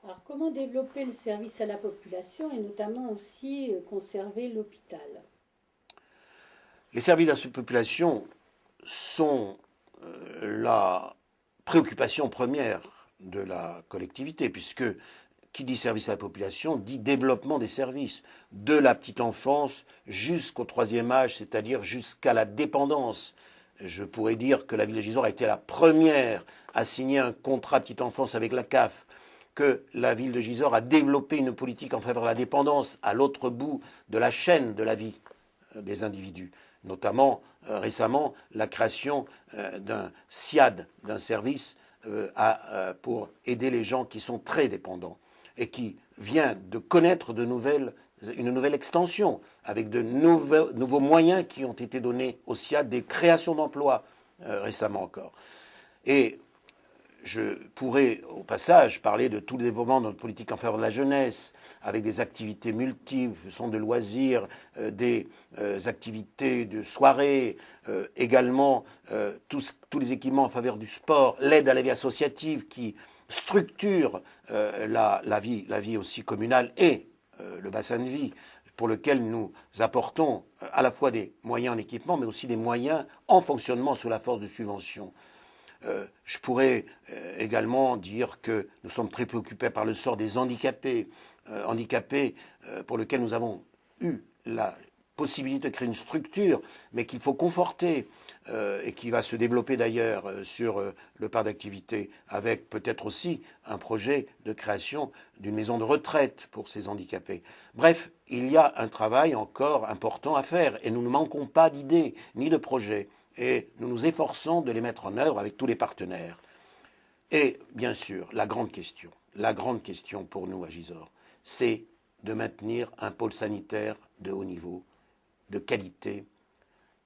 Alors, comment développer le service à la population et notamment aussi conserver l'hôpital? Les services à la population sont la préoccupation première de la collectivité, puisque qui dit service à la population dit développement des services, de la petite enfance jusqu'au troisième âge, c'est-à-dire jusqu'à la dépendance. Je pourrais dire que la ville de Gisors a été la première à signer un contrat petite enfance avec la CAF, que la ville de Gisors a développé une politique en faveur de la dépendance à l'autre bout de la chaîne de la vie des individus, notamment récemment la création d'un SIAD, d'un service pour aider les gens qui sont très dépendants et qui vient de connaître une nouvelle extension avec de nouveaux moyens qui ont été donnés au SIAD, des créations d'emplois récemment encore. Et je pourrais, au passage, parler de tout le développement de notre politique en faveur de la jeunesse, avec des activités multiples, de loisirs, des activités de soirée, également tous les équipements en faveur du sport, l'aide à la vie associative qui structure la vie aussi communale et le bassin de vie, pour lequel nous apportons à la fois des moyens en équipement, mais aussi des moyens en fonctionnement sous la force de subventions. Je pourrais également dire que nous sommes très préoccupés par le sort des handicapés, pour lesquels nous avons eu la possibilité de créer une structure, mais qu'il faut conforter et qui va se développer d'ailleurs sur le parc d'activité, avec peut-être aussi un projet de création d'une maison de retraite pour ces handicapés. Bref, il y a un travail encore important à faire et nous ne manquons pas d'idées ni de projets. Et nous nous efforçons de les mettre en œuvre avec tous les partenaires. Et bien sûr, la grande question pour nous à Gisors, c'est de maintenir un pôle sanitaire de haut niveau, de qualité,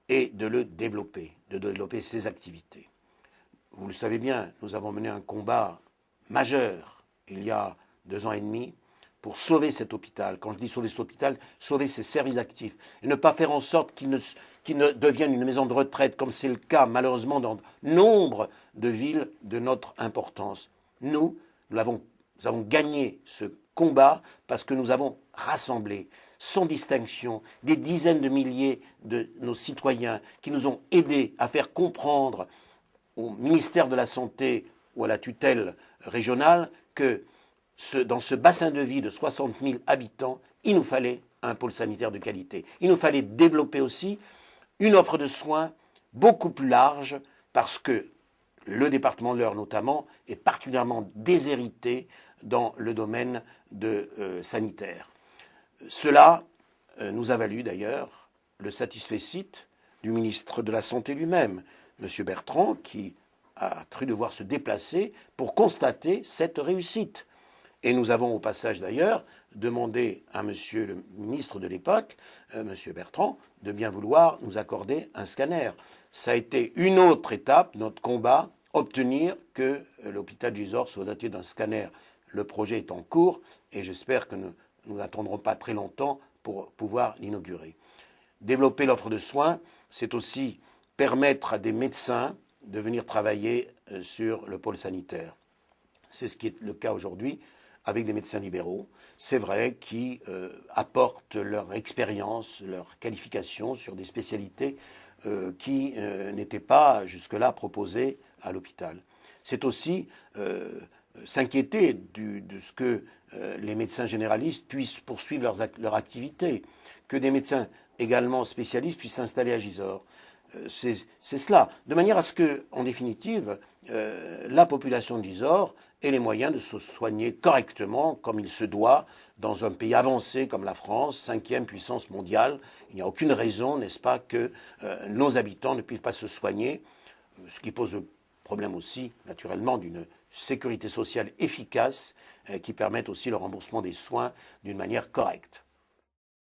et de le développer, de développer ses activités. Vous le savez bien, nous avons mené un combat majeur il y a 2 ans et demi pour sauver cet hôpital. Quand je dis sauver cet hôpital, sauver ses services actifs. Et ne pas faire en sorte qu'il ne devienne une maison de retraite, comme c'est le cas malheureusement dans nombre de villes de notre importance. Nous avons gagné ce combat parce que nous avons rassemblé, sans distinction, des dizaines de milliers de nos citoyens qui nous ont aidés à faire comprendre au ministère de la Santé ou à la tutelle régionale que dans ce bassin de vie de 60 000 habitants, il nous fallait un pôle sanitaire de qualité. Il nous fallait développer aussi une offre de soins beaucoup plus large parce que le département de l'Eure notamment est particulièrement déshérité dans le domaine sanitaire. Cela nous a valu d'ailleurs le satisfecit du ministre de la Santé lui-même, M. Bertrand, qui a cru devoir se déplacer pour constater cette réussite. Et nous avons au passage d'ailleurs demandé à monsieur le ministre de l'époque, monsieur Bertrand, de bien vouloir nous accorder un scanner. Ça a été une autre étape, notre combat, obtenir que l'hôpital de Gisors soit doté d'un scanner. Le projet est en cours et j'espère que nous n'attendrons pas très longtemps pour pouvoir l'inaugurer. Développer l'offre de soins, c'est aussi permettre à des médecins de venir travailler sur le pôle sanitaire. C'est ce qui est le cas aujourd'hui avec des médecins libéraux, c'est vrai, qui apportent leur expérience, leur qualification sur des spécialités qui n'étaient pas jusque-là proposées à l'hôpital. C'est aussi s'inquiéter de ce que les médecins généralistes puissent poursuivre leur activité, que des médecins également spécialistes puissent s'installer à Gisors. C'est cela, de manière à ce que, en définitive, la population de Gisors ait les moyens de se soigner correctement, comme il se doit, dans un pays avancé comme la France, 5e puissance mondiale. Il n'y a aucune raison, n'est-ce pas, que nos habitants ne puissent pas se soigner, ce qui pose le problème aussi, naturellement, d'une sécurité sociale efficace qui permette aussi le remboursement des soins d'une manière correcte.